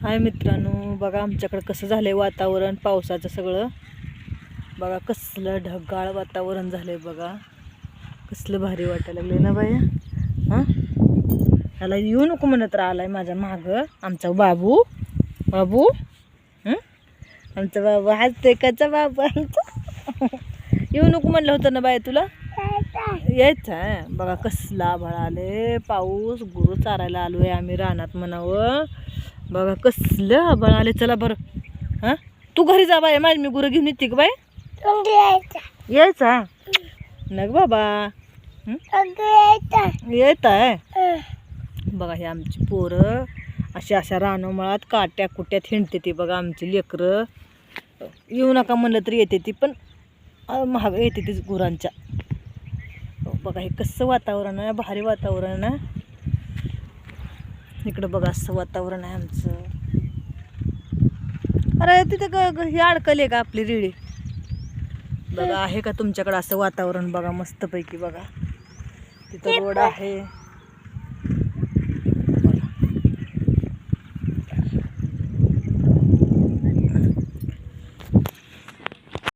हाय मित्रांनो, बघा आमच्याकडे कसं झालंय वातावरण पावसाचं सगळं. बघा कसलं ढगाळ वातावरण झालंय. बघा कसलं भारी वाटायला लागलंय ना बाया. हां, त्याला येऊ नको म्हणत राहिलाय माझ्या मागं आमचा बाबू. बाबू आमचा बाबू हसते कचा बाबू आमचा. येऊ नको म्हणलं होतं ना बाया तुला. यायचं आहे. बघा कसला आभाळ आले, पाऊस गुरु चारायला आलोय आम्ही रानात म्हणावं. बघा कसलं आभाळ आले. चला बरं, हां तू घरी जा बाय, माझी मी गुरं घेऊन येते का बाय. यायचा नग बाबा, येत आहे. बघा हे आमची पोरं अशा रानोमाळात काट्या कुट्यात हिंडते ती. बघा आमची लेकरं येऊ नका म्हणलं तरी येते ती, पण महाग येते तीच गुरांच्या. बघा हे कसं वातावरण आहे, भारी वातावरण आहे इकडं. बघा असं वातावरण आहे आमचं. अरे तिथं हे अडकले का आपली रेडी. बघा आहे का तुमच्याकडं असं वातावरण. बघा मस्तपैकी. बघा तिथं रोड आहे.